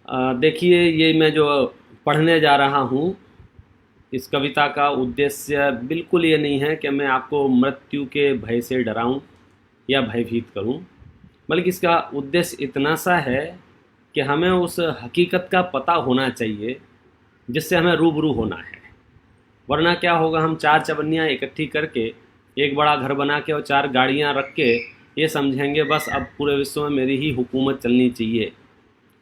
देखिए, ये मैं जो पढ़ने जा रहा हूँ, इस कविता का उद्देश्य बिल्कुल ये नहीं है कि मैं आपको मृत्यु के भय से डराऊं या भयभीत करूं, बल्कि इसका उद्देश्य इतना सा है कि हमें उस हकीकत का पता होना चाहिए जिससे हमें रूबरू होना है। वरना क्या होगा, हम चार चवन्नियाँ इकट्ठी करके एक बड़ा घर बना के और चार गाड़ियाँ रख के ये समझेंगे बस अब पूरे विश्व में मेरी ही हुकूमत चलनी चाहिए।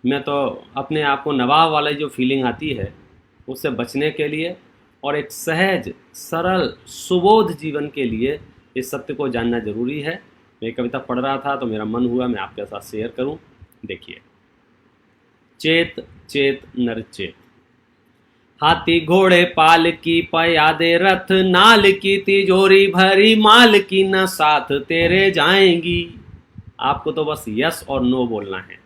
मैं तो अपने आप को नवाब वाली जो फीलिंग आती है उससे बचने के लिए और एक सहज सरल सुबोध जीवन के लिए इस सत्य को जानना जरूरी है। मैं कविता पढ़ रहा था तो मेरा मन हुआ मैं आपके साथ शेयर करूं। देखिए, चेत चेत नर चेत, हाथी घोड़े पाल की पयादे रथ, नाल की तिजोरी भरी माल की न साथ तेरे जाएंगी। आपको तो बस यस और नो बोलना है।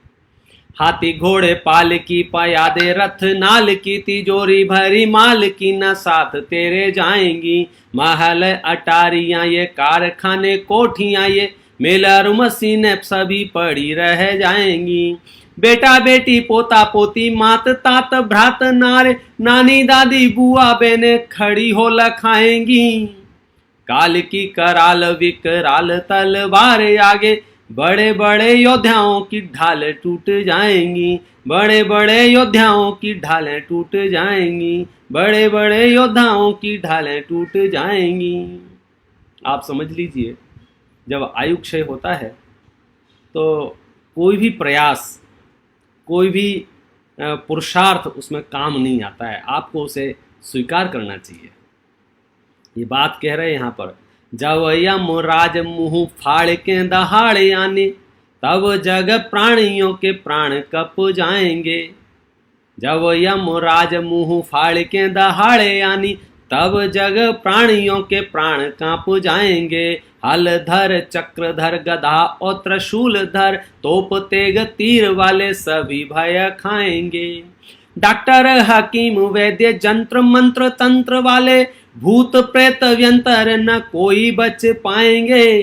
हाथी घोड़े पाल की पयादे रथ, नाल की तिजोरी भरी माल की न साथ तेरे जाएंगी। महल अटारियां ये कारखाने कोठियां ये मेलर मशीनें सभी पड़ी रह जाएंगी। बेटा बेटी पोता पोती मात तात भ्रात नारे नानी दादी बुआ बहने खड़ी हो लखाएंगी। काल की कराल विकराल तलवार आगे बड़े बड़े योद्धाओं की ढालें टूट जाएंगी। बड़े बड़े योद्धाओं की ढालें टूट जाएंगी। बड़े बड़े योद्धाओं की ढालें टूट जाएंगी। आप समझ लीजिए, जब आयु क्षय होता है तो कोई भी प्रयास, कोई भी पुरुषार्थ उसमें काम नहीं आता है। आपको उसे स्वीकार करना चाहिए। ये बात कह रहे हैं यहाँ पर, जब यमराज मुंह फाड़ के दहाड़े आने, तब जग प्राणियों के प्राण कप जाएंगे। जब यमराज मुंह फाड़ के दहाड़े आनी, तब जग प्राणियों के प्राण कांप जाएंगे। हल धर चक्रधर गदा और त्रिशूल धर, तोप तेग तीर वाले सभी भय खाएंगे। डॉक्टर हकीम वैद्य जंत्र मंत्र तंत्र वाले, भूत प्रेत व्यंतर न कोई बच पाएंगे।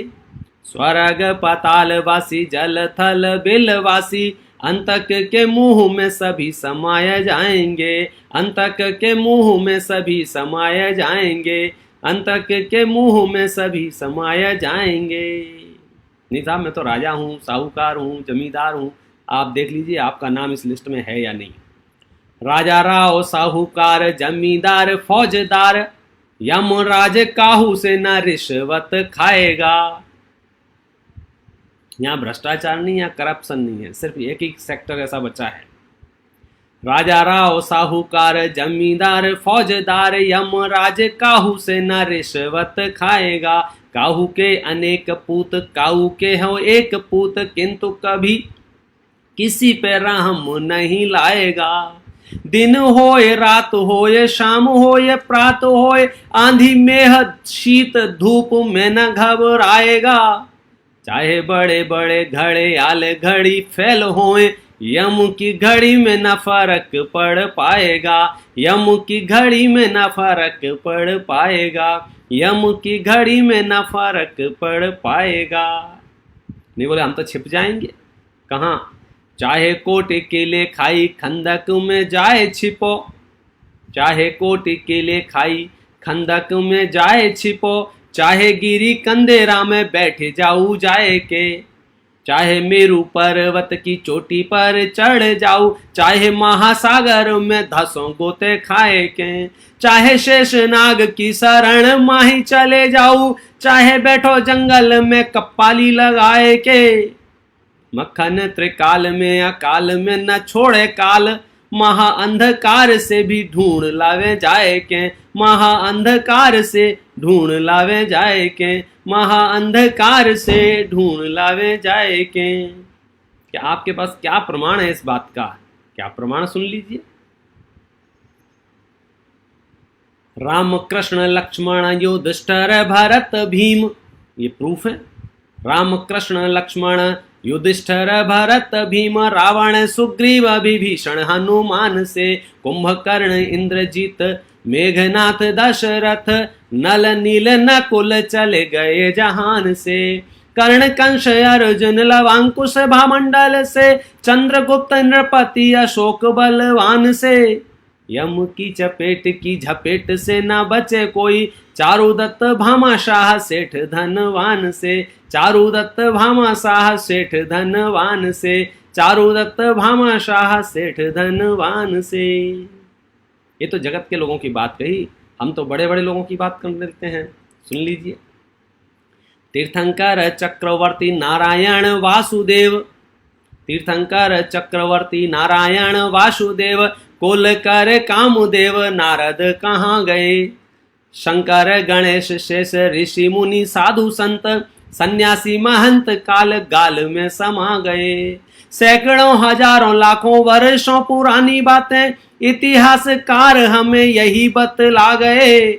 स्वर्ग पाताल वासी जल थल बिलवासी, अंतक के मुंह में सभी समाये जाएंगे। अंतक के मुंह में सभी समाये जाएंगे। अंतक के मुंह में सभी समाये जाएंगे। नहीं साहब, मैं तो राजा हूँ, साहूकार हूँ, जमींदार हूँ। आप देख लीजिए आपका नाम इस लिस्ट में है या नहीं। राजा राव साहूकार जमींदार फौजदार, यमराज काहू से न रिश्वत खाएगा। यहाँ भ्रष्टाचार नहीं या करप्शन नहीं है, सिर्फ एक ही सेक्टर ऐसा बचा है। राजा राव साहूकार जमींदार फौजदार, यमराज काहू से न रिश्वत खाएगा। काहू के अनेक पूत, काहू के हो एक पूत, किंतु कभी किसी पे रहम नहीं लाएगा। दिन होए रात होए शाम होए प्रात होए, आंधी मेह शीत धूप में न घबराएगा। चाहे बड़े बड़े घड़ियाल घड़ी फैल होए, यम की घड़ी में न फर्क पड़ पाएगा। यम की घड़ी में न फर्क पड़ पाएगा। यम की घड़ी में न फर्क पड़ पाएगा। नहीं बोले हम तो छिप जाएंगे कहाँ। चाहे कोटि किले खाई खंदक में जाए छिपो, चाहे कोटि किले खाई खंदक में जाए छिपो, चाहे गिरी कंदेरा में बैठ जाऊं जाए के। चाहे मेरू पर्वत की चोटी पर चढ़ जाऊं, चाहे महासागर में धसों गोते खाए के। चाहे शेषनाग की शरण माही चले जाऊं, चाहे बैठो जंगल में कप्पाली लगाए के। मक्खन त्रिकाल में अकाल में न छोड़े काल, महा अंधकार से भी ढूंढ लावे जाए के। महा अंधकार से ढूंढ लावे जाए के। महा अंधकार से ढूंढ लावे जाए के। क्या आपके पास क्या प्रमाण है इस बात का? क्या प्रमाण सुन लीजिए। राम कृष्ण लक्ष्मण युधिष्ठिर भरत भीम, ये प्रूफ है। राम कृष्ण लक्ष्मण युधिष्ठिर भरत भीम, रावण सुग्रीव विभीषण हनुमान से, कुंभकर्ण इंद्रजीत मेघनाथ दशरथ, नल नील नकुल चले गए जहान से। कर्ण कंस अर्जुन लवांकुश भामंडल से, चंद्रगुप्त नृपति अशोक बलवान से, यम की चपेट की झपेट से न बचे कोई, चारुदत्त भामाशाह सेठ धनवान से, चारुदत्त भामाशाह सेठ धनवान से, चारुदत्त भामाशाह सेठ धनवान से। ये तो जगत के लोगों की बात कही, हम तो बड़े बड़े लोगों की बात कर लेते हैं। सुन लीजिए। तीर्थंकर चक्रवर्ती नारायण वासुदेव, तीर्थंकर चक्रवर्ती नारायण वासुदेव, कोलकर कामदेव नारद कहाँ गए, शंकर गणेश शेष ऋषि मुनि साधु संत, सन्यासी महंत काल गाल में समा गए। सैकड़ों हजारों लाखों वर्षों पुरानी बातें इतिहासकार हमें यही बतला गए।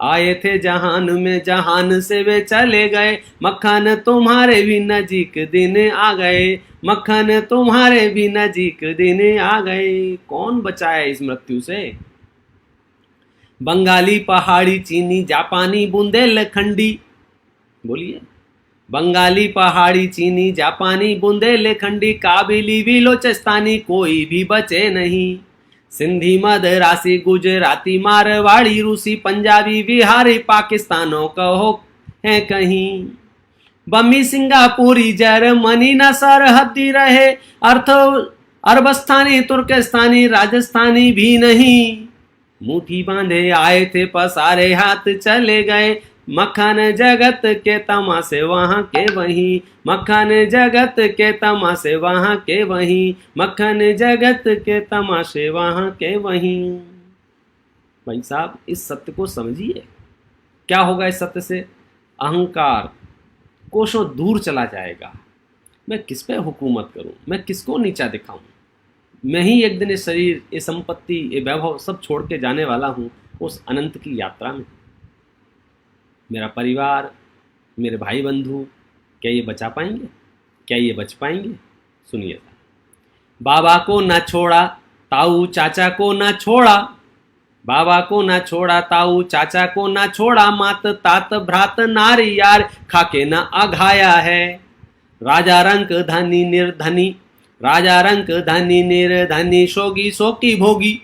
आए थे जहान में जहान से वे चले गए, मक्खन तुम्हारे भी नजीक दिन आ गए, मक्खन तुम्हारे भी नजीक दिन आ गए। कौन बचाया इस मृत्यु से? बंगाली पहाड़ी चीनी जापानी बुंदेलखंडी, बोलिए। बंगाली पहाड़ी चीनी जापानी बुंदेलखंडी, काबिली बिलोचिस्तानी कोई भी बचे नहीं। सिंधी मदरासी गुजराती मारवाड़ी रूसी पंजाबी बिहारी पाकिस्तानों कहो है कहीं। बम्मी सिंगापुरी जर्मनी न सरहदी रहे, अर्थ अरबस्तानी तुर्कस्तानी राजस्थानी भी नहीं। मुट्ठी बांधे आए थे पसारे हाथ चले गए, मक्खन जगत के तमाशे वहाँ के वहीं, मक्खन जगत के तमाशे वहाँ के वहीं, मक्खन जगत के तमाशे वहाँ के वहीं। भाई साहब, इस सत्य को समझिए। क्या होगा इस सत्य से? अहंकार कोसों दूर चला जाएगा। मैं किस पे हुकूमत करूं? मैं किसको नीचा दिखाऊं? मैं ही एक दिन ये शरीर, ये संपत्ति, ये वैभव सब छोड़ के जाने वाला हूं उस अनंत की यात्रा में। मेरा परिवार, मेरे भाई बंधु, क्या ये बचा पाएंगे? क्या ये बच पाएंगे? सुनिए। बाबा को न छोड़ा ताऊ चाचा को न छोड़ा, बाबा को न छोड़ा ताऊ चाचा को न छोड़ा, मात तात भ्रात नारी यार खाके न अघाया है। राजा रंक धनी निर्धनी, राजा रंक धनी निर्धनी, शोगी शोकी भोगी,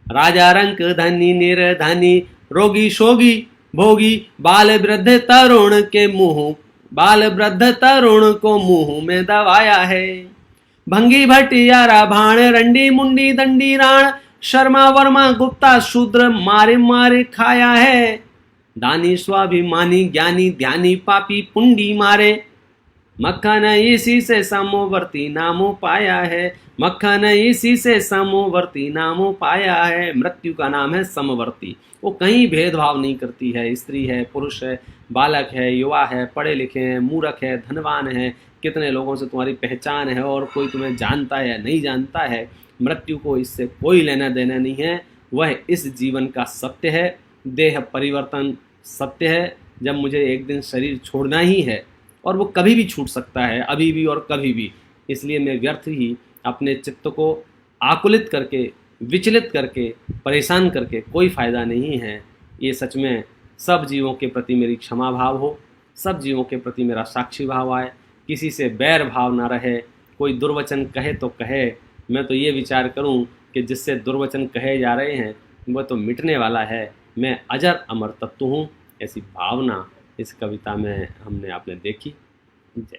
राजा रंक धनी निर्धनी, रोगी शोगी भोगी, बाल वृद्ध तरुण के मुंह, बाल वृद्ध तरुण को मुंह में दबाया है। भंगी भटियारा भाण रंडी मुंडी दंडी राण, शर्मा वर्मा गुप्ता शूद्र मारे मारे खाया है। दानी स्वाभिमानी ज्ञानी ध्यानी पापी पुंडी मारे, मक्खन इसी से समवर्ती नामो पाया है, मक्खन इसी से समवर्ती नामो पाया है। मृत्यु का नाम है समवर्ती। वो कहीं भेदभाव नहीं करती है, स्त्री है, पुरुष है, बालक है, युवा है, पढ़े लिखे हैं, मूर्ख है, धनवान है, कितने लोगों से तुम्हारी पहचान है और कोई तुम्हें जानता है या नहीं जानता है। मृत्यु को इससे कोई लेना देना नहीं है। वह इस जीवन का सत्य है। देह परिवर्तन सत्य है। जब मुझे एक दिन शरीर छोड़ना ही है, और वो कभी भी छूट सकता है, अभी भी और कभी भी, इसलिए मैं व्यर्थ ही अपने चित्त को आकुलित करके, विचलित करके, परेशान करके कोई फ़ायदा नहीं है। ये सच में सब जीवों के प्रति मेरी क्षमा भाव हो, सब जीवों के प्रति मेरा साक्षी भाव आए, किसी से बैर भाव ना रहे। कोई दुर्वचन कहे तो कहे, मैं तो ये विचार करूं कि जिससे दुर्वचन कहे जा रहे हैं वह तो मिटने वाला है, मैं अजर अमर तत्व हूँ। ऐसी भावना इस कविता में हमने आपने देखी। जय।